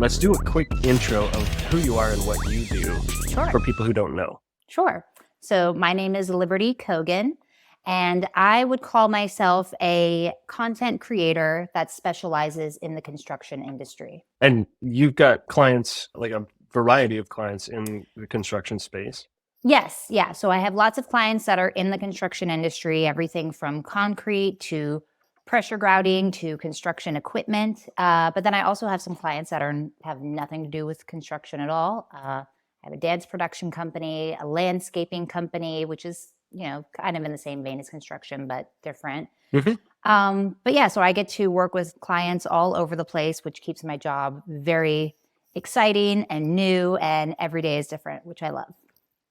let's do a quick intro of who you are and what you do Sure. for people who don't know. Sure. So my name is Liberty Cogan, and I would call myself a content creator that specializes in the construction industry. And you've got clients, like a variety of clients in the construction space. Yes, yeah. So I have lots of clients that are in the construction industry, everything from concrete to pressure grouting to construction equipment. But then I also have some clients that have nothing to do with construction at all. I have a dance production company, a landscaping company, which is, kind of in the same vein as construction, but different. But yeah, so I get to work with clients all over the place, which keeps my job very exciting and new, and every day is different, which I love.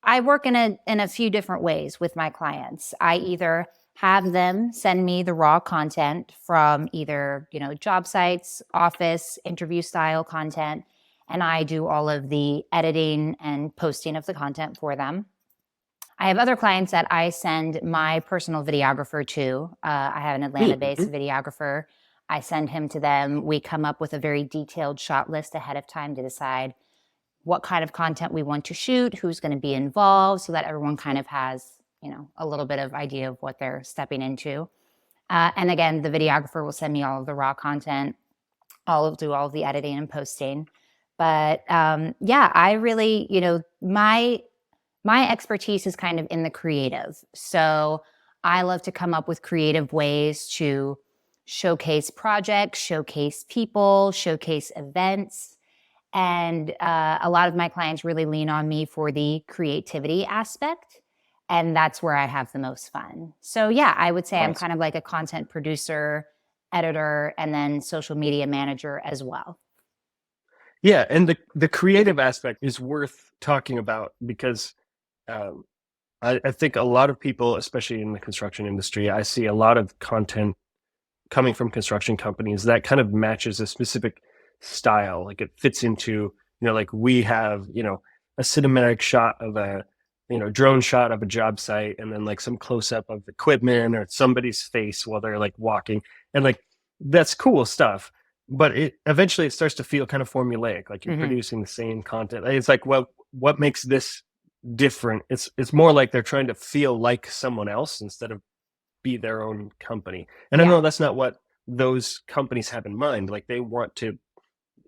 I work in a few different ways with my clients. I either have them send me the raw content from either, job sites, office, interview style content, and I do all of the editing and posting of the content for them. I have other clients that I send my personal videographer to. I have an Atlanta-based videographer. I send him to them. We come up with a very detailed shot list ahead of time to decide what kind of content we want to shoot, who's going to be involved, so that everyone kind of has, a little bit of idea of what they're stepping into. And again, the videographer will send me all of the raw content. I'll do all of the editing and posting. But yeah, I really, my expertise is kind of in the creative. So I love to come up with creative ways to showcase projects, showcase people, showcase events. And a lot of my clients really lean on me for the creativity aspect. And that's where I have the most fun. So yeah, I would say I'm kind of like a content producer, editor, and then social media manager as well. Yeah, and the creative aspect is worth talking about because I think a lot of people, especially in the construction industry, I see a lot of content coming from construction companies that kind of matches a specific style. Like it fits into, like we have, a cinematic shot of a, drone shot of a job site, and then like some close up of equipment or somebody's face while they're like walking. And like, that's cool stuff. But it eventually it starts to feel kind of formulaic, like you're producing the same content. It's like, well, what makes this different? It's more like they're trying to feel like someone else instead of be their own company. And I know that's not what those companies have in mind. Like they want to,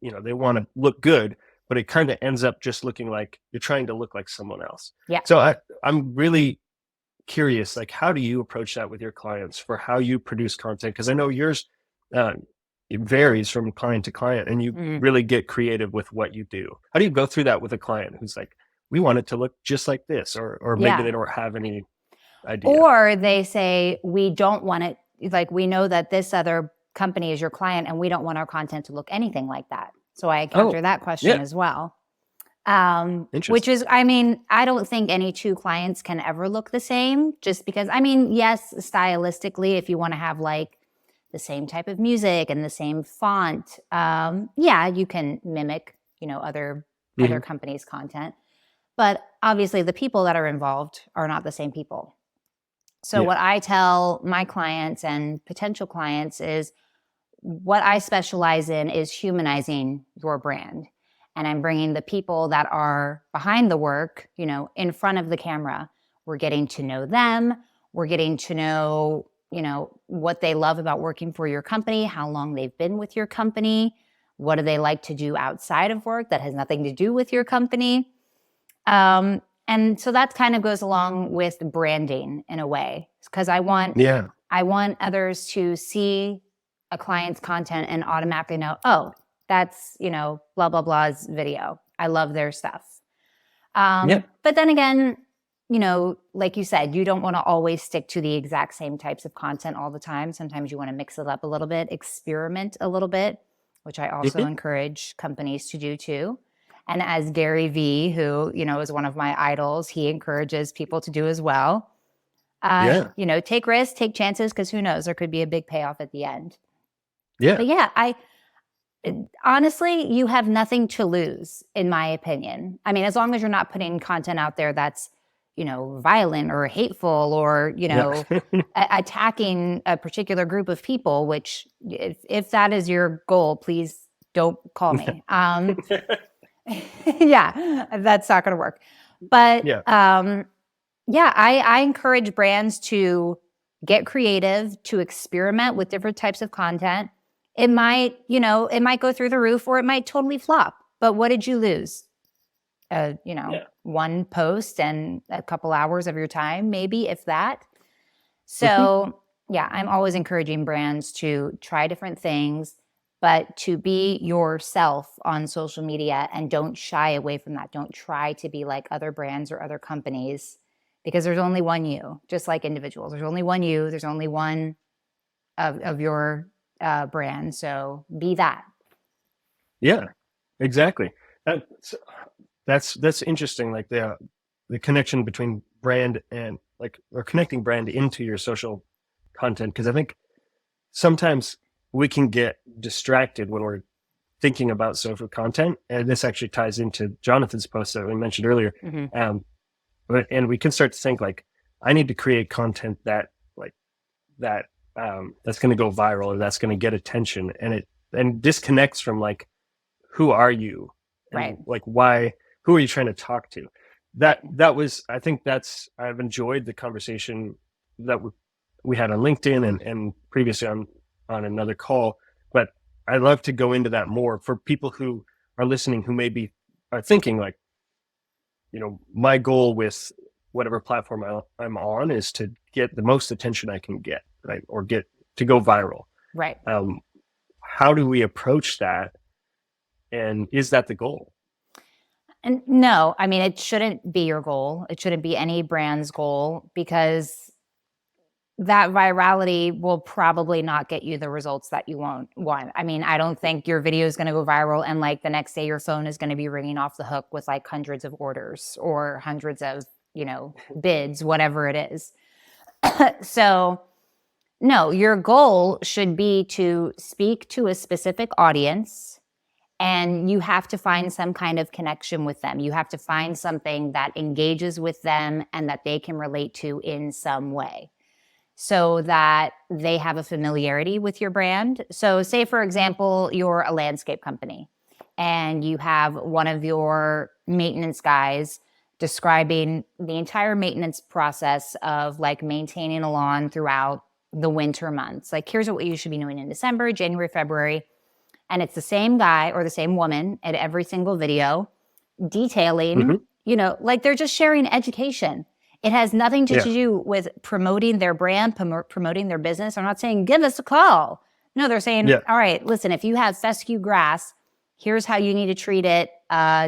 they want to look good, but it kind of ends up just looking like you're trying to look like someone else. Yeah. So I'm really curious, like, how do you approach that with your clients for how you produce content? Because I know yours, it varies from client to client, and you really get creative with what you do. How do you go through that with a client who's like, we want it to look just like this, or maybe they don't have any idea? Or they say, we don't want it, like we know that this other company is your client and we don't want our content to look anything like that. So I counter that question as well. Which is, I don't think any two clients can ever look the same, just because, yes, stylistically, if you want to have like the same type of music and the same font, you can mimic, other companies' content. But obviously the people that are involved are not the same people. So what I tell my clients and potential clients is what I specialize in is humanizing your brand. And I'm bringing the people that are behind the work, in front of the camera. We're getting to know them. We're getting to know, what they love about working for your company, how long they've been with your company, what do they like to do outside of work that has nothing to do with your company. And so that kind of goes along with branding in a way, because I want others to see a client's content and automatically know, oh, that's, blah, blah, blah's video. I love their stuff. But then again, like you said, you don't want to always stick to the exact same types of content all the time. Sometimes you want to mix it up a little bit, experiment a little bit, which I also encourage companies to do too. And as Gary Vee, who, is one of my idols, he encourages people to do as well. Take risks, take chances, because who knows, there could be a big payoff at the end. Yeah. But yeah, honestly, you have nothing to lose, in my opinion. As long as you're not putting content out there that's, violent or hateful or, attacking a particular group of people, which if that is your goal, please don't call me. Yeah, that's not going to work. But Yeah. I encourage brands to get creative, to experiment with different types of content. It might go through the roof or it might totally flop. But what did you lose? One post and a couple hours of your time, maybe, if that. So yeah, I'm always encouraging brands to try different things, but to be yourself on social media and don't shy away from that. Don't try to be like other brands or other companies because there's only one you, just like individuals. There's only one you. There's only one of your brand. So be that. Yeah, exactly. That's interesting. Like the connection between brand and or connecting brand into your social content. Because I think sometimes we can get distracted when we're thinking about social content. And this actually ties into Jonathan's post that we mentioned earlier. And we can start to think like, I need to create content that that's going to go viral or that's going to get attention. And disconnects from like, who are you? And right. Like who are you trying to talk to? I think I've enjoyed the conversation that we had on LinkedIn and previously on another call, but I'd love to go into that more for people who are listening, who maybe are thinking like, my goal with whatever platform I'm on is to get the most attention I can get, right? Or get to go viral. Right. How do we approach that? And is that the goal? And no, I mean, it shouldn't be your goal. It shouldn't be any brand's goal because that virality will probably not get you the results that you want. I mean, I don't think your video is going to go viral and like the next day your phone is going to be ringing off the hook with like hundreds of orders or hundreds of, bids, whatever it is. So no, your goal should be to speak to a specific audience. And you have to find some kind of connection with them. You have to find something that engages with them and that they can relate to in some way so that they have a familiarity with your brand. So say, for example, you're a landscape company and you have one of your maintenance guys describing the entire maintenance process of like maintaining a lawn throughout the winter months. Like, here's what you should be doing in December, January, February. And it's the same guy or the same woman at every single video detailing, like they're just sharing education. It has nothing to do with promoting their brand, promoting their business. I'm not saying give us a call. No, they're saying, all right, listen, if you have fescue grass, here's how you need to treat it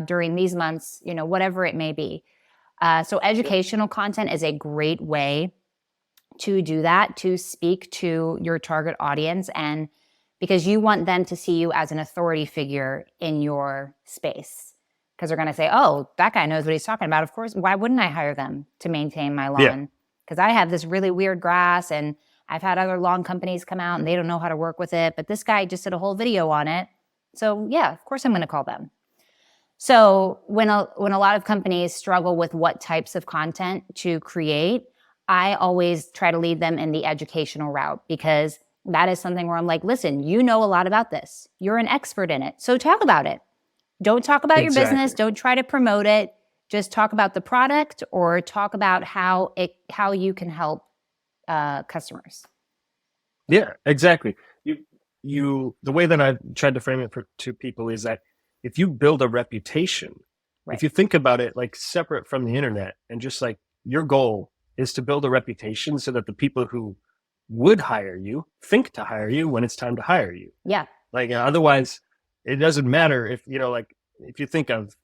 during these months, whatever it may be. So educational content is a great way to do that, to speak to your target audience, and because you want them to see you as an authority figure in your space. Because they're going to say, oh, that guy knows what he's talking about. Of course, why wouldn't I hire them to maintain my lawn? Because I have this really weird grass and I've had other lawn companies come out and they don't know how to work with it. But this guy just did a whole video on it. So yeah, of course I'm going to call them. So when a lot of companies struggle with what types of content to create, I always try to lead them in the educational route because that is something where I'm like, listen, you know a lot about this. You're an expert in it. So talk about it. Don't talk about your business. Don't try to promote it. Just talk about the product or talk about how you can help customers. Yeah, exactly. The way that I've tried to frame it to people is that if you build a reputation, if you think about it like separate from the internet and just like your goal is to build a reputation so that the people who would hire you think to hire you when it's time to hire you. Yeah. Like otherwise it doesn't matter if, if you think of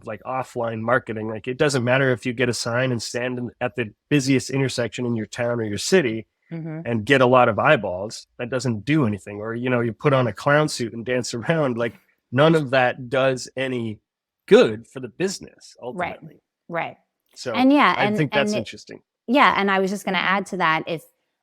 like offline marketing, like it doesn't matter if you get a sign and stand at the busiest intersection in your town or your city and get a lot of eyeballs. That doesn't do anything. Or, you put on a clown suit and dance around. Like none of that does any good for the business ultimately. Right. So I think that's interesting. Yeah. And I was just going to add to that,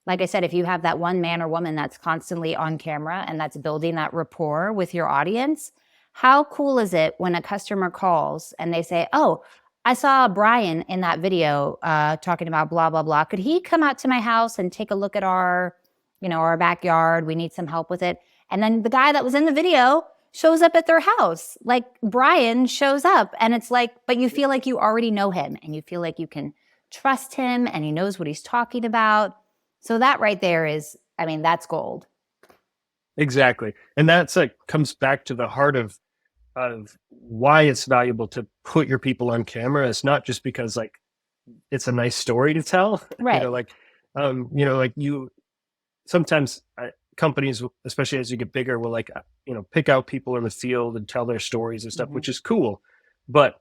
like I said, if you have that one man or woman that's constantly on camera and that's building that rapport with your audience, how cool is it when a customer calls and they say, oh, I saw Brian in that video talking about blah, blah, blah. Could he come out to my house and take a look at our backyard? We need some help with it. And then the guy that was in the video shows up at their house. Like Brian shows up and it's like, but you feel like you already know him and you feel like you can trust him and he knows what he's talking about. So that right there is, I mean, that's gold. Exactly. And that's like comes back to the heart of why it's valuable to put your people on camera. It's not just because like it's a nice story to tell. Right. Like you sometimes companies, especially as you get bigger, will like pick out people in the field and tell their stories and stuff, which is cool. But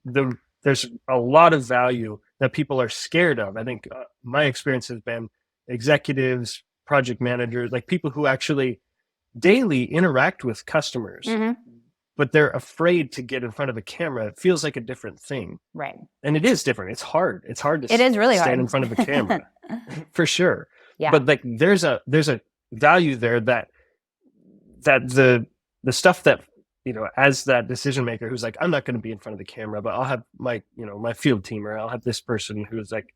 there's a lot of value that people are scared of. I think my experience has been executives, project managers, like people who actually daily interact with customers, but they're afraid to get in front of a camera. It feels like a different thing. Right. And it is different. It's hard. It's hard to it is really stand hard. in front of a camera for sure. Yeah. But like there's a value there that the stuff that, as that decision maker who's like, I'm not going to be in front of the camera, but I'll have my field team, or I'll have this person who's like,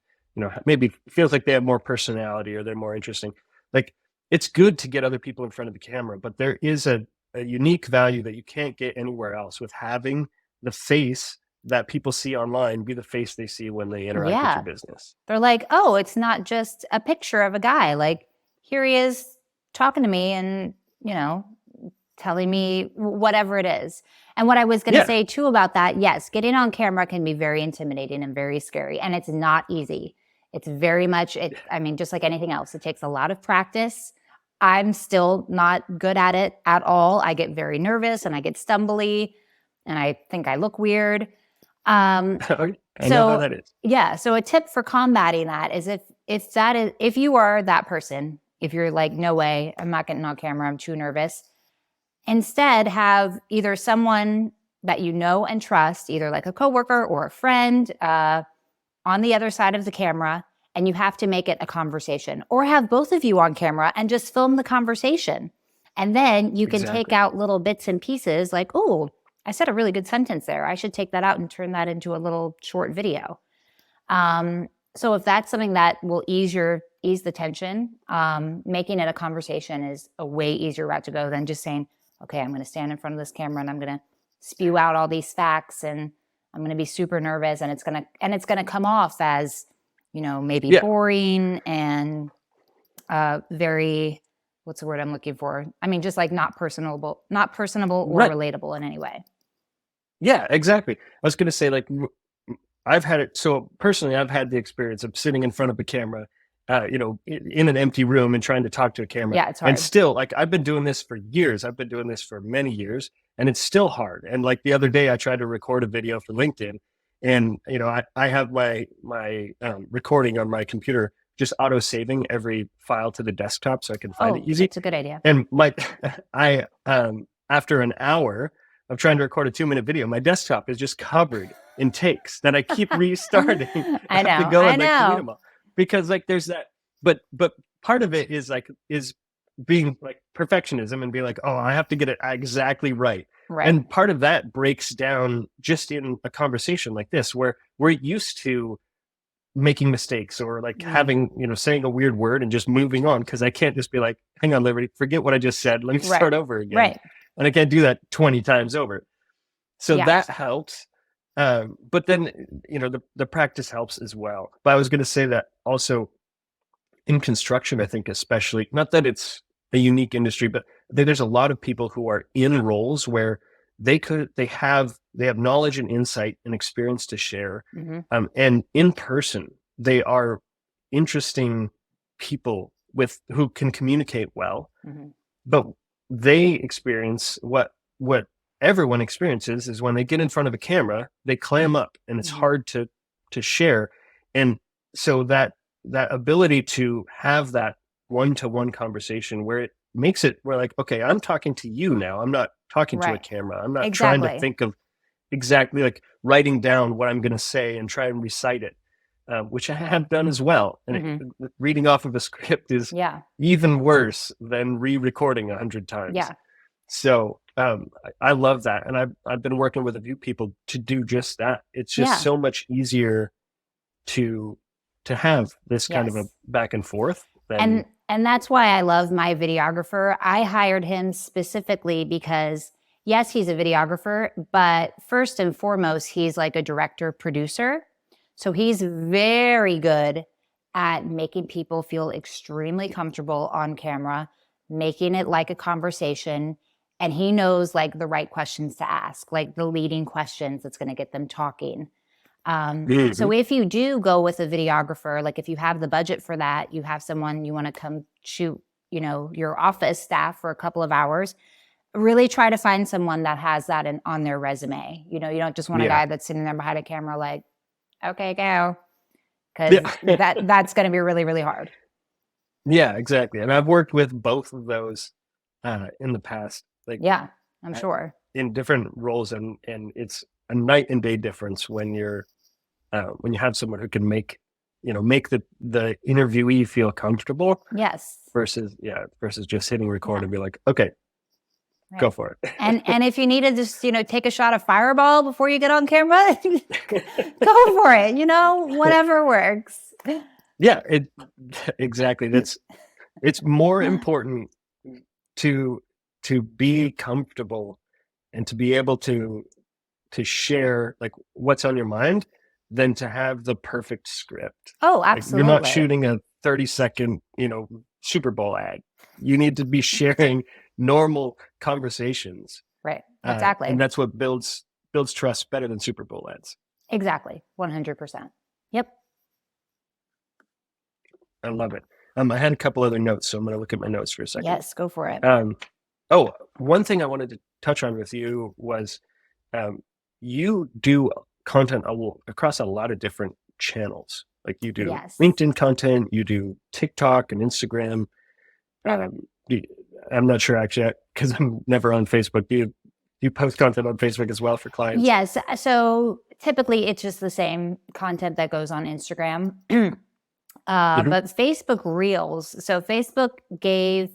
maybe feels like they have more personality or they're more interesting. Like it's good to get other people in front of the camera, but there is a unique value that you can't get anywhere else with having the face that people see online be the face they see when they interact with your business. They're like, oh, it's not just a picture of a guy. Like here he is talking to me and, telling me whatever it is. And what I was going to say too about that, yes, getting on camera can be very intimidating and very scary. And it's not easy. It's very much, just like anything else, it takes a lot of practice. I'm still not good at it at all. I get very nervous and I get stumbly and I think I look weird. I know how that is. Yeah. So a tip for combating that is if you are that person, if you're like, no way, I'm not getting on camera, I'm too nervous. Instead, have either someone that you know and trust, either like a coworker or a friend, on the other side of the camera, and you have to make it a conversation, or have both of you on camera and just film the conversation. And then you can take out little bits and pieces like, oh, I said a really good sentence there. I should take that out and turn that into a little short video. So if that's something that will ease the tension, making it a conversation is a way easier route to go than just saying, okay, I'm going to stand in front of this camera and I'm going to spew out all these facts and I'm going to be super nervous and it's going to come off as, maybe boring and very, what's the word I'm looking for? I mean, just like not personable or relatable in any way. Yeah, exactly. I was going to say, like, I've had it. So personally, I've had the experience of sitting in front of a camera, in an empty room and trying to talk to a camera. Yeah, it's hard. And still, like, I've been doing this for years. I've been doing this for many years, and it's still hard. And like the other day, I tried to record a video for LinkedIn, and I have my recording on my computer just auto saving every file to the desktop so I can find it easy. It's a good idea. And after an hour of trying to record a 2-minute video, my desktop is just covered in takes that I keep restarting. I know. I have to go and delete them all. Because like there's that, but part of it is being like perfectionism and being like, oh, I have to get it exactly right. Right. And part of that breaks down just in a conversation like this, where we're used to making mistakes or like having, saying a weird word and just moving on. Cause I can't just be like, hang on, Liberty, forget what I just said. Let me start over again. Right. And I can't do that 20 times over. So that helps. But then, the practice helps as well. But I was going to say that also in construction, I think especially, not that it's a unique industry, but there's a lot of people who are in roles where they have knowledge and insight and experience to share. And in person, they are interesting people who can communicate well, but they experience what everyone experiences is when they get in front of a camera, they clam up and it's hard to share. And so that ability to have that one-to-one conversation where it makes it where like, okay, I'm talking to you now. I'm not talking to a camera. I'm not trying to think of exactly like writing down what I'm going to say and try and recite it, which I have done as well. And reading off of a script is even worse than re-recording 100 times. Yeah. So I love that. And I've been working with a few people to do just that. It's just so much easier to have this kind of a back and forth. then And that's why I love my videographer. I hired him specifically because yes, he's a videographer, but first and foremost, he's like a director producer. So he's very good at making people feel extremely comfortable on camera, making it like a conversation. And he knows like the right questions to ask, like the leading questions that's going to get them talking. So Mhm. if you do go with a videographer, like if you have the budget for that, you have someone you want to come shoot, your office staff for a couple of hours, really try to find someone that has that on their resume. You don't just want a Yeah. guy that's sitting there behind a camera like, okay, go, because Yeah. that's going to be really, really hard. Yeah, exactly. And I've worked with both of those in the past, like Yeah, I'm uh, sure. in different roles, and it's a night and day difference when you have someone who can make the interviewee feel comfortable Yes. versus just hitting record Yeah. and be like, okay, go Right. for it. And if you need to just, take a shot of Fireball before you get on camera, go for it, whatever works. Yeah, exactly. It's more important to be comfortable and to be able to share like what's on your mind than to have the perfect script. Oh, Like you're not absolutely. shooting a 30-second, Super Bowl ad. You need to be sharing normal conversations. Right. And Exactly. that's what builds trust better than Super Bowl ads. Exactly. 100%. Yep. I love it. I had a couple other notes, so I'm going to look at my notes for a second. Yes, go for it. Oh, one thing I wanted to touch on with you was you do content across a lot of different channels. Like you do Yes. LinkedIn content, you do TikTok and Instagram. I'm not sure actually because I'm never on Facebook. Do you post content on Facebook as well for clients? Yes. So typically it's just the same content that goes on Instagram. But Facebook Reels. So Facebook gave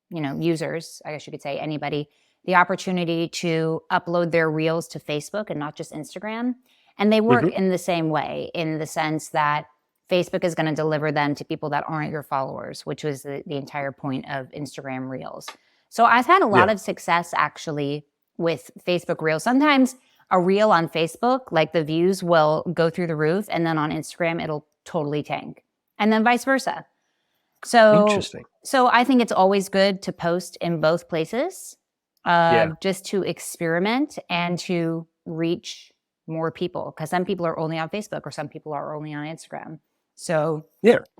users, I guess you could say anybody, the opportunity to upload their reels to Facebook and not just Instagram. And they work in the same way, in the sense that Facebook is going to deliver them to people that aren't your followers, which was the entire point of Instagram Reels. So I've had a lot of success actually with Facebook Reels. Sometimes a reel on Facebook, like the views will go through the roof, and then on Instagram, it'll totally tank. And then vice versa. Interesting. So I think it's always good to post in both places, just to experiment and to reach more people. Because some people are only on Facebook or some people are only on Instagram. So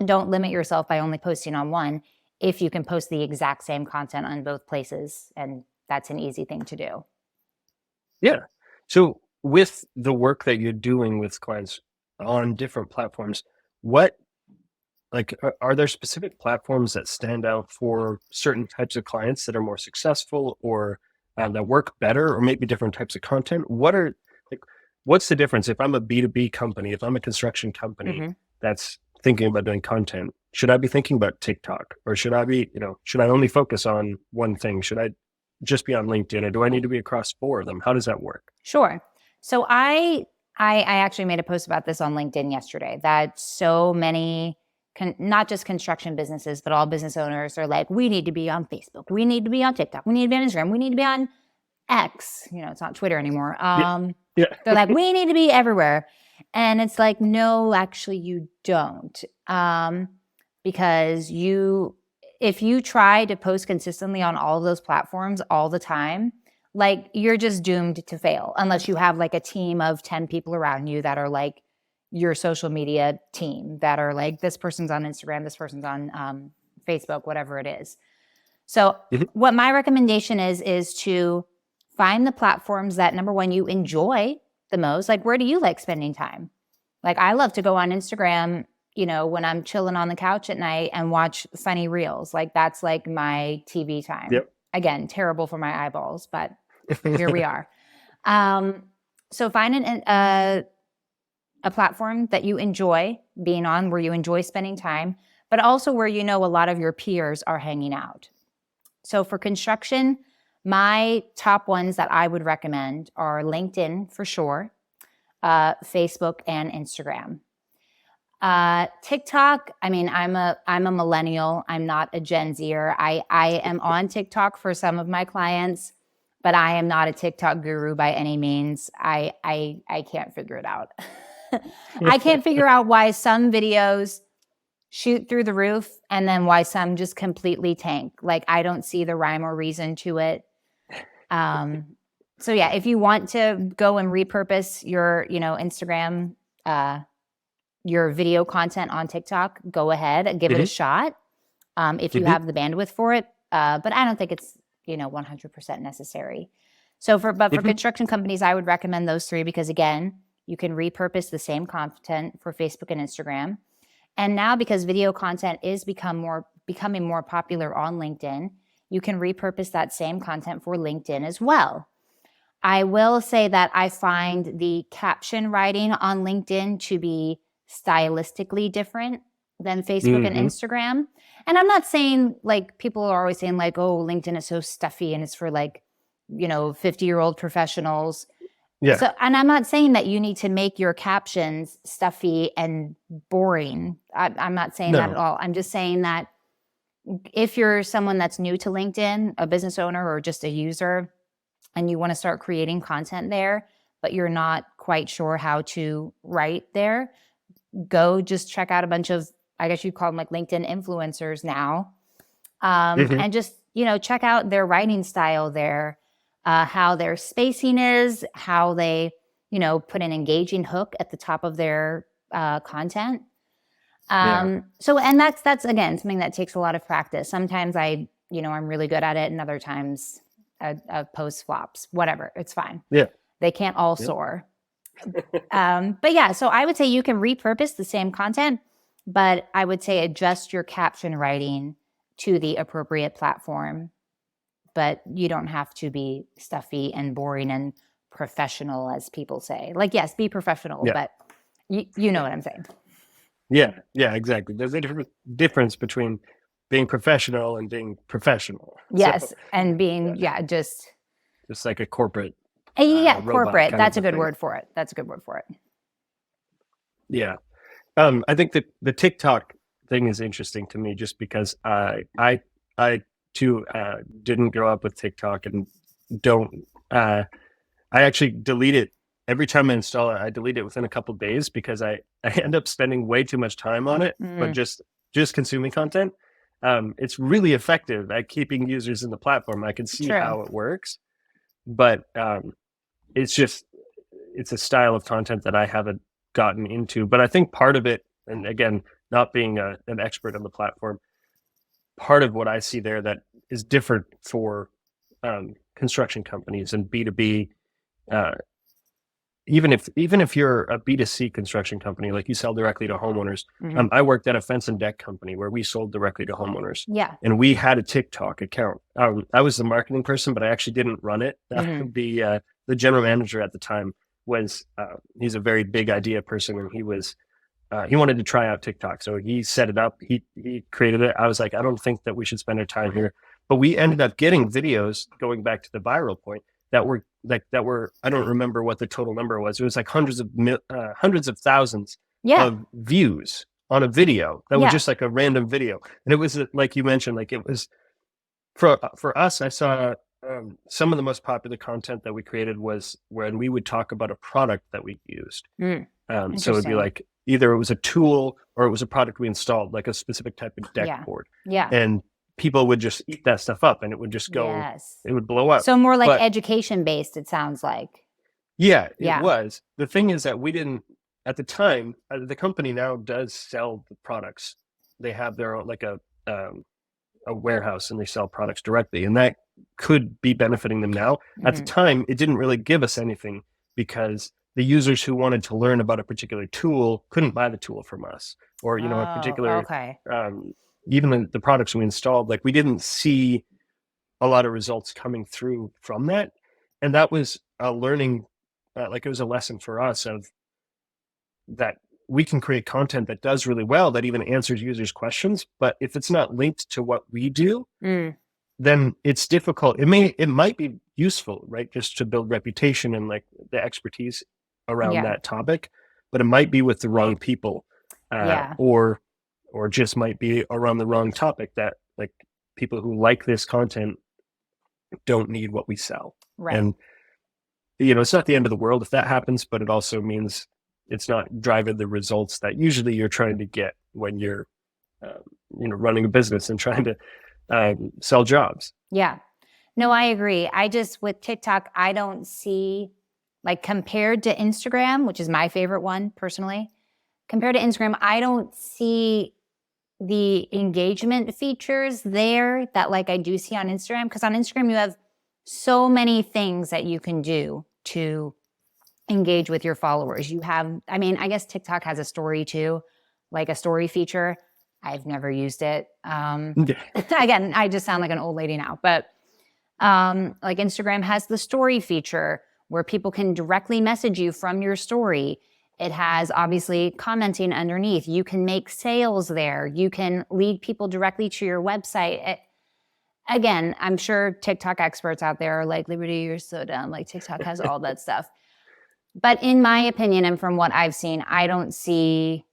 don't limit yourself by only posting on one if you can post the exact same content on both places. And that's an easy thing to do. Yeah. So with the work that you're doing with clients on different platforms, are there specific platforms that stand out for certain types of clients that are more successful or that work better, or maybe different types of content? What's the difference if I'm a B2B company, if I'm a construction company that's thinking about doing content? Should I be thinking about TikTok, or should I only focus on one thing? Should I just be on LinkedIn, or do I need to be across four of them? How does that work? Sure. So I actually made a post about this on LinkedIn yesterday, that so many, not just construction businesses, but all business owners are like, we need to be on Facebook. We need to be on TikTok. We need to be on Instagram. We need to be on X. It's not Twitter anymore. They're like, we need to be everywhere. And it's like, no, actually you don't. Because if you try to post consistently on all of those platforms all the time, like you're just doomed to fail unless you have like a team of 10 people around you that are like your social media team, that are like, this person's on Instagram, this person's on Facebook, whatever it is. So what my recommendation is to find the platforms that, number one, you enjoy the most. Like, where do you like spending time? Like, I love to go on Instagram, when I'm chilling on the couch at night and watch funny reels. Like, that's like my TV time. Yep. Again, terrible for my eyeballs, but here we are. So find a platform that you enjoy being on, where you enjoy spending time, but also where a lot of your peers are hanging out. So for construction, my top ones that I would recommend are LinkedIn for sure, Facebook, and Instagram. TikTok. I mean, I'm a millennial. I'm not a Gen Zer. I am on TikTok for some of my clients, but I am not a TikTok guru by any means. I can't figure it out. I can't figure out why some videos shoot through the roof and then why some just completely tank. Like, I don't see the rhyme or reason to it. So yeah, if you want to go and repurpose your, Instagram, your video content on TikTok, go ahead and give it a shot. If you have the bandwidth for it. But I don't think it's, 100% necessary. So for construction companies, I would recommend those three because again, you can repurpose the same content for Facebook and Instagram. And now because video content is becoming more popular on LinkedIn, you can repurpose that same content for LinkedIn as well. I will say that I find the caption writing on LinkedIn to be stylistically different than Facebook and Instagram. And I'm not saying like people are always saying like, oh, LinkedIn is so stuffy and it's for like, 50-year-old professionals. Yeah. So, and I'm not saying that you need to make your captions stuffy and boring. I'm not saying that at all. I'm just saying that if you're someone that's new to LinkedIn, a business owner or just a user, and you want to start creating content there, but you're not quite sure how to write there, go just check out a bunch of, I guess you'd call them like LinkedIn influencers now, and just, check out their writing style there, how their spacing is, how they, put an engaging hook at the top of their content. So, and that's again, something that takes a lot of practice. Sometimes I'm really good at it and other times a post flops, whatever, it's fine. Yeah. They can't all soar. But yeah, so I would say you can repurpose the same content, but I would say adjust your caption writing to the appropriate platform. But you don't have to be stuffy and boring and professional, as people say. Like, yes, be professional, but you know what I'm saying. Yeah, exactly. There's a difference between being professional and being professional. Yes, So, and being, just like a corporate. Corporate. That's a good word for it. Yeah. I think that the TikTok thing is interesting to me just because I too didn't grow up with TikTok and don't I actually delete it every time I install it. I delete it within a couple of days because I end up spending way too much time on it, but just consuming content. It's really effective at keeping users in the platform. I can see how it works, but it's a style of content that I haven't gotten into. But I think part of it, and again, not being an expert on the platform, part of what I see there that is different for construction companies and B2B, even if you're a B2C construction company, like you sell directly to homeowners. I worked at a fence and deck company where we sold directly to homeowners. Yeah. And we had a TikTok account. I was the marketing person, but I actually didn't run it. The general manager at the time was, he's a very big idea person, and he wanted to try out TikTok. So he set it up, he created it. I was like, I don't think that we should spend our time here. But we ended up getting videos, going back to the viral point, that were, I don't remember what the total number was. It was like hundreds of thousands of views on a video that was just like a random video. And it was like you mentioned, like it was for us, I saw some of the most popular content that we created was when we would talk about a product that we used. So it'd be like, either it was a tool or it was a product we installed, like a specific type of deck board. Yeah. And people would just eat that stuff up and it would just go, it would blow up. So more like education based, it sounds like. Yeah, it was. The thing is that we didn't, at the time, the company now does sell the products. They have their own, like a warehouse, and they sell products directly. And that could be benefiting them now. At the time, it didn't really give us anything because the users who wanted to learn about a particular tool couldn't buy the tool from us, or a particular even the products we installed, like we didn't see a lot of results coming through from that. And that was a learning, like it was a lesson for us of that we can create content that does really well, that even answers users' questions, but if it's not linked to what we do, then it's difficult. It might be useful, right, just to build reputation and like the expertise around that topic, but it might be with the wrong people. Yeah. Or just might be around the wrong topic, that like people who like this content don't need what we sell. Right. And it's not the end of the world if that happens, but it also means it's not driving the results that usually you're trying to get when you're running a business and trying to sell jobs. Yeah. No, I agree. With TikTok, I don't see, like, compared to Instagram, which is my favorite one personally, compared to Instagram, I don't see the engagement features there that like I do see on Instagram. Because on Instagram, you have so many things that you can do to engage with your followers. I guess TikTok has a story too, like a story feature. I've never used it. Again, I just sound like an old lady now, but like Instagram has the story feature where people can directly message you from your story. It has obviously commenting underneath. You can make sales there. You can lead people directly to your website. Again, I'm sure TikTok experts out there are like, Liberty, you're so dumb. Like TikTok has all that stuff. But in my opinion, and from what I've seen, I don't see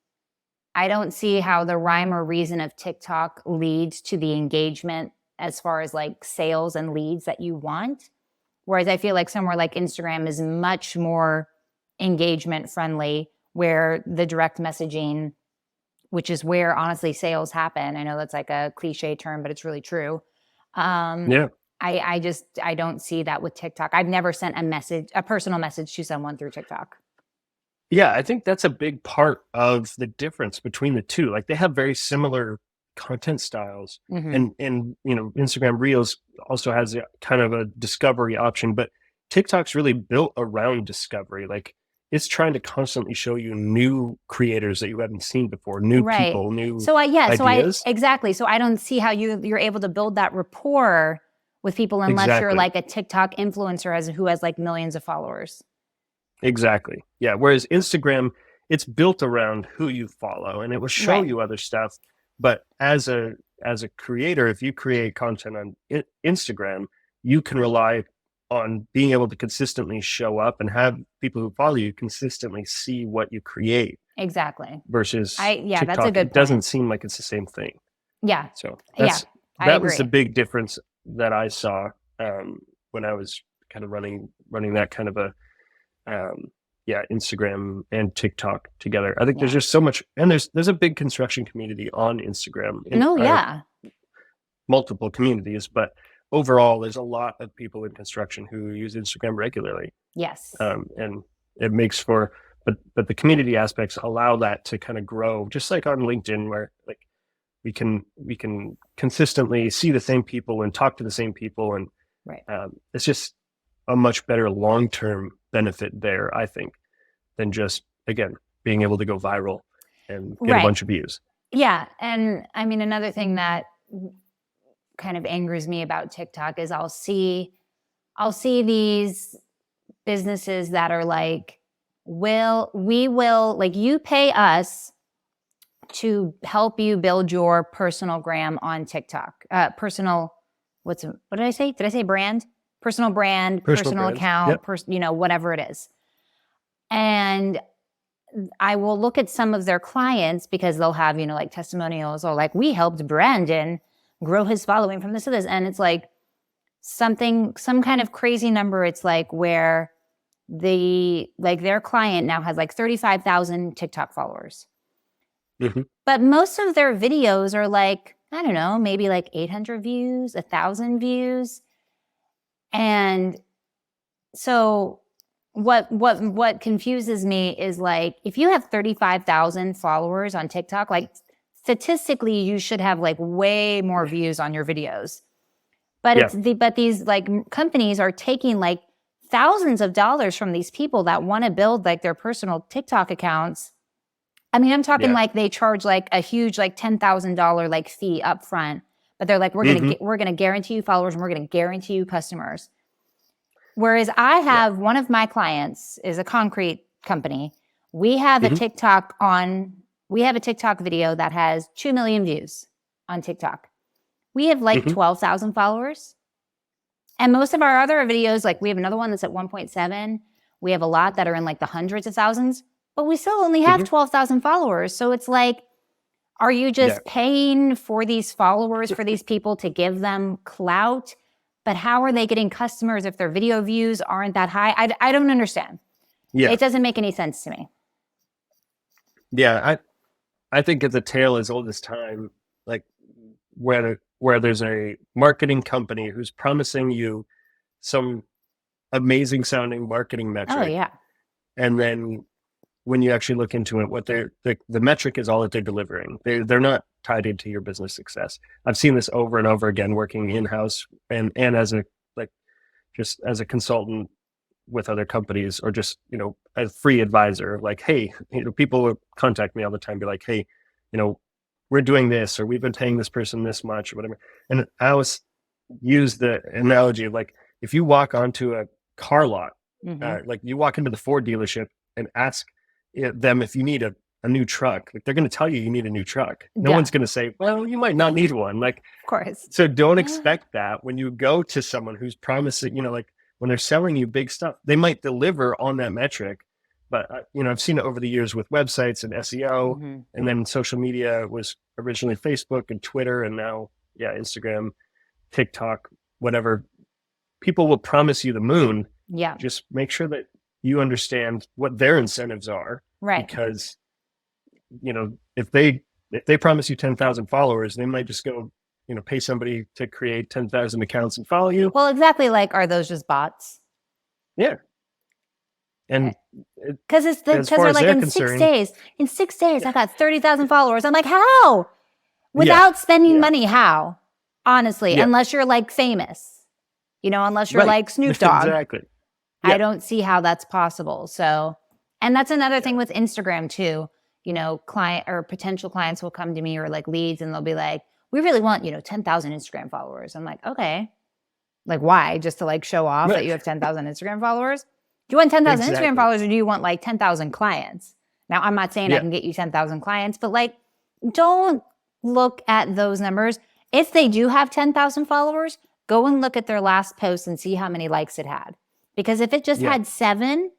how the rhyme or reason of TikTok leads to the engagement as far as like sales and leads that you want. Whereas I feel like somewhere like Instagram is much more engagement friendly, where the direct messaging, which is where honestly sales happen. I know that's like a cliche term, but it's really true. Yeah. I don't see that with TikTok. I've never sent a personal message to someone through TikTok. Yeah, I think that's a big part of the difference between the two. Like they have very similar content styles, and Instagram Reels also has kind of a discovery option, but TikTok's really built around discovery. Like it's trying to constantly show you new creators that you haven't seen before, new people, new ideas. Exactly. So I don't see how you're able to build that rapport with people unless you're like a TikTok influencer who has like millions of followers. Exactly. Yeah. Whereas Instagram, it's built around who you follow, and it will show you other stuff. But as a creator, if you create content on Instagram, you can rely on being able to consistently show up and have people who follow you consistently see what you create. Exactly. Versus TikTok, that's a good point. It doesn't seem like it's the same thing. Yeah. So that was the big difference that I saw when I was kind of running that kind of a Instagram and TikTok together. I think there's just so much, and there's a big construction community on Instagram. Multiple communities, but overall, there's a lot of people in construction who use Instagram regularly. Yes. And it makes for, but the community aspects allow that to kind of grow, just like on LinkedIn, where like we can consistently see the same people and talk to the same people, and it's just a much better long-term benefit there, I think, than just, again, being able to go viral and get a bunch of views. Yeah. And I mean, another thing that kind of angers me about TikTok is I'll see these businesses that are like, we will like, you pay us to help you build your personal gram on TikTok. What did I say? Did I say brand? Personal brand, personal account, whatever it is. And I will look at some of their clients because they'll have, like testimonials or like, we helped Brandon grow his following from this to this. And it's like some kind of crazy number. It's like where their client now has like 35,000 TikTok followers. Mm-hmm. But most of their videos are like, I don't know, maybe like 800 views, 1,000 views. And so what confuses me is like, if you have 35,000 followers on TikTok, like statistically you should have like way more views on your videos. But but these like companies are taking like thousands of dollars from these people that want to build like their personal TikTok accounts. I mean, I'm talking like they charge like a huge like $10,000 like fee up front. But they're like, we're gonna guarantee you followers and we're gonna guarantee you customers. Whereas I have one of my clients is a concrete company. We have a TikTok video that has 2 million views on TikTok. We have like 12,000 followers. And most of our other videos, like we have another one that's at 1.7. We have a lot that are in like the hundreds of thousands. But we still only have Mhm. 12,000 followers. So it's like, are you just Yeah. paying for these followers for these people to give them clout? But how are they getting customers if their video views aren't that high? I don't understand. Yeah. It doesn't make any sense to me. Yeah. I think it's a tale as old as time, like where there's a marketing company who's promising you some amazing sounding marketing Oh, metric, yeah. and then when you actually look into it, what the metric is all that they're delivering. They're not tied into your business success. I've seen this over and over again working in house and as a like just as a consultant with other companies, or just a free advisor. Like, hey, people will contact me all the time, be like, hey, we're doing this, or we've been paying this person this much, or whatever. And I always use the analogy of, like, if you walk onto a car lot, Hmm. like you walk into the Ford dealership and ask them if you need a new truck, like they're going to tell you need a new truck. No Yeah, one's going to say, well, you might not need one. Like, of course. so don't expect that when you go to someone who's promising, like when they're selling you big stuff, they might deliver on that metric. But, I've seen it over the years with websites and SEO, Hmm. and then social media was originally Facebook and Twitter, and now, Instagram, TikTok, whatever. People will promise you the moon. Yeah, Just make sure that you understand what their incentives are, right. because, if they promise you 10,000 followers, they might just go, pay somebody to create 10,000 accounts and follow you. Well, exactly. Like, are those just bots? Yeah. And Because as because far they're as like, they're in six concerned, days, in 6 days, I got 30,000 followers. I'm like, how? yeah, Without spending yeah, money, how? Honestly, yeah, unless you're like famous, unless you're right. like Snoop Dogg, Exactly. I Yeah, don't see how that's possible. So, and that's another yeah, thing with Instagram too. Client or potential clients will come to me, or like leads, and they'll be like, we really want, 10,000 Instagram followers. I'm like, okay. Like, why? Just to like show off that right. you have 10,000 Instagram followers? Do you want 10,000 Instagram Exactly. followers, or do you want like 10,000 clients? Now, I'm not saying I Yeah, can get you 10,000 clients, but like, don't look at those numbers. If they do have 10,000 followers, go and look at their last post and see how many likes it had. Because if it just yeah, had 7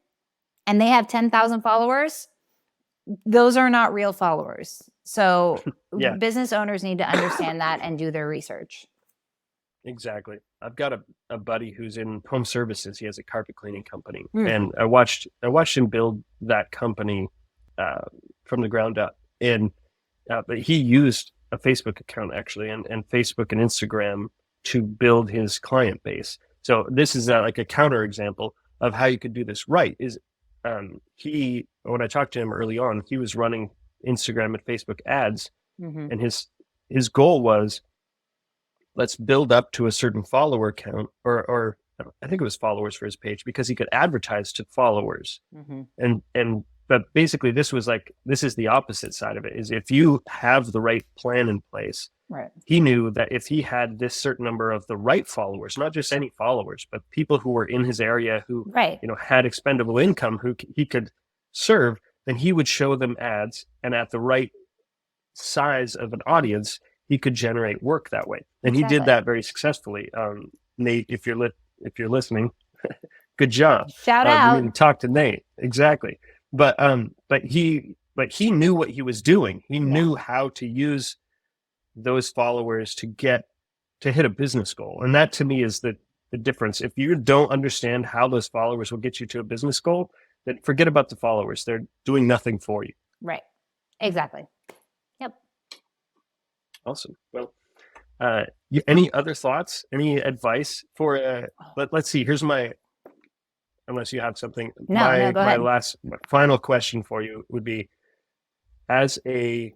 and they have 10,000 followers, those are not real followers. So yeah. business owners need to understand that and do their research. Exactly. I've got a buddy who's in home services. He has a carpet cleaning company, Mm. and I watched him build that company from the ground up. And but he used a Facebook account, actually, and Facebook and Instagram to build his client base. So this is like a counter example of how you could do this right. Is when I talked to him early on, he was running Instagram and Facebook ads, Hmm. and his goal was, let's build up to a certain follower count, or I think it was followers for his page, because he could advertise to followers. Hmm. But basically this is the opposite side of it, is if you have the right plan in place. Right. He knew that if he had this certain number of the right followers, not just any followers, but people who were in his area who, Right. had expendable income, who he could serve, then he would show them ads, and at the right size of an audience, he could generate work that way. And he did Exactly. that very successfully. Nate, if you're listening, good job. Shout You out. need to talk to Nate. Exactly. But he knew what he was doing. He knew how to use those followers to hit a business goal. And that, to me, is the difference. If you don't understand how those followers will get you to a business goal, then forget about the followers. They're doing nothing for you. Right. Exactly. Yep. Awesome. Well, any other thoughts? Any advice for? Let's see. Here's my. Unless you have something, No, go ahead. my final question for you would be: as a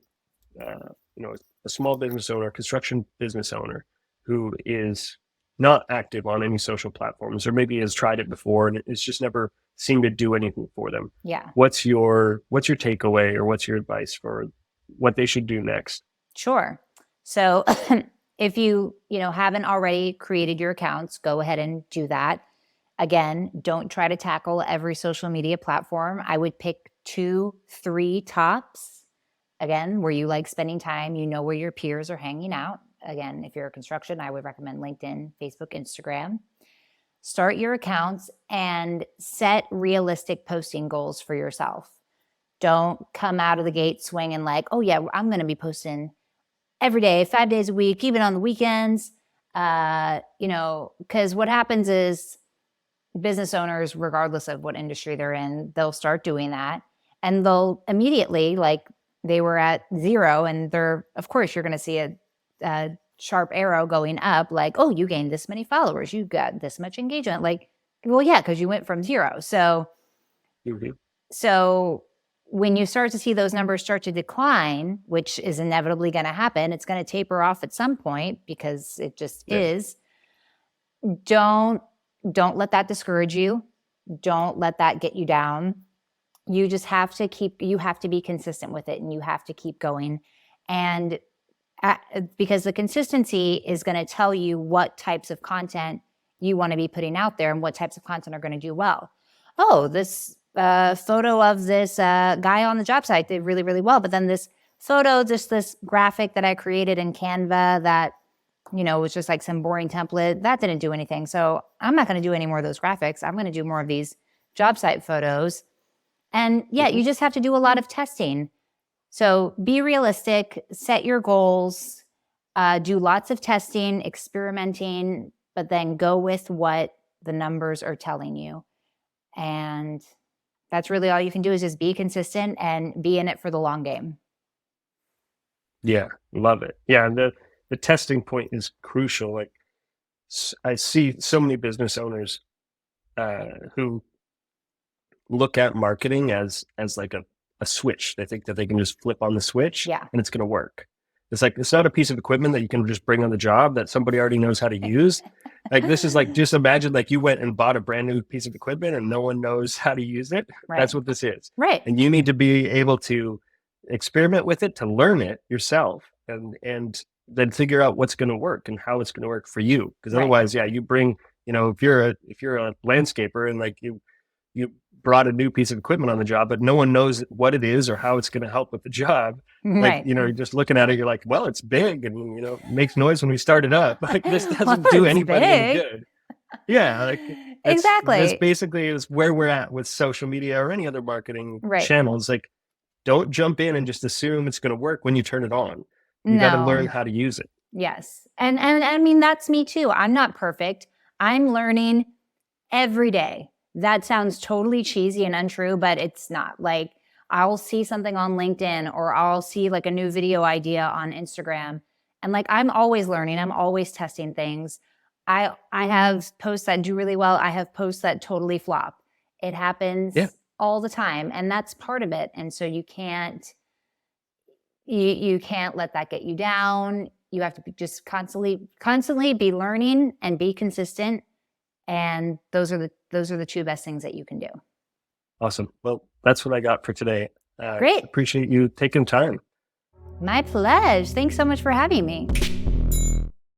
a small business owner, construction business owner, who is not active on any social platforms, or maybe has tried it before and it's just never seemed to do anything for them. Yeah. What's your takeaway, or what's your advice for what they should do next? Sure. So if you haven't already created your accounts, go ahead and do that. Again, don't try to tackle every social media platform. I would pick 2, 3 tops. Again, where you like spending time, where your peers are hanging out. Again, if you're a construction, I would recommend LinkedIn, Facebook, Instagram. Start your accounts and set realistic posting goals for yourself. Don't come out of the gate swinging like, oh yeah, I'm going to be posting every day, 5 days a week, even on the weekends. Because what happens is business owners, regardless of what industry they're in, they'll start doing that, and they'll immediately, like, they were at 0, and of course you're going to see a sharp arrow going up, like, oh, you gained this many followers, you got this much engagement. Like, well, yeah, because you went from 0. So when you start to see those numbers start to decline, which is inevitably going to happen, it's going to taper off at some point because it just is. Don't let that discourage you. Don't let that get you down. You just have to be consistent with it, and you have to keep going. And because the consistency is going to tell you what types of content you want to be putting out there and what types of content are going to do well. Oh, this photo of this guy on the job site did really, really well. But then this photo, just this graphic that I created in Canva that, was just like some boring template, that didn't do anything. So I'm not going to do any more of those graphics. I'm going to do more of these job site photos. And you just have to do a lot of testing. So be realistic, set your goals, do lots of testing, experimenting, but then go with what the numbers are telling you. And that's really all you can do, is just be consistent and be in it for the long game. Yeah, love it. Yeah, and the testing point is crucial. Like, I see so many business owners who look at marketing as like a switch. They think that they can just flip on the switch and it's going to work. It's like, it's not a piece of equipment that you can just bring on the job that somebody already knows how to use. Like, this is like, just imagine like you went and bought a brand new piece of equipment and no one knows how to use it. Right. That's what this is. Right. And you need to be able to experiment with it, to learn it yourself, and then figure out what's going to work and how it's going to work for you. Because otherwise, you bring, if you're a landscaper and like you brought a new piece of equipment on the job, but no one knows what it is or how it's going to help with the job. Like, you're just looking at it, you're like, well, it's big and, it makes noise when we start it up. Like, this doesn't do anybody any good. Yeah. Like, exactly. This basically is where we're at with social media or any other marketing channels. Like, don't jump in and just assume it's going to work when you turn it on. You got to learn how to use it. Yes. And I mean, that's me too. I'm not perfect. I'm learning every day. That sounds totally cheesy and untrue, but it's not. Like, I'll see something on LinkedIn, or I'll see like a new video idea on Instagram. And like, I'm always learning. I'm always testing things. I have posts that do really well. I have posts that totally flop. It happens all the time. And that's part of it. And so you can't let that get you down. You have to just constantly be learning and be consistent. And those are the two best things that you can do. Awesome. Well, that's what I got for today. Great. Appreciate you taking time. My pleasure. Thanks so much for having me.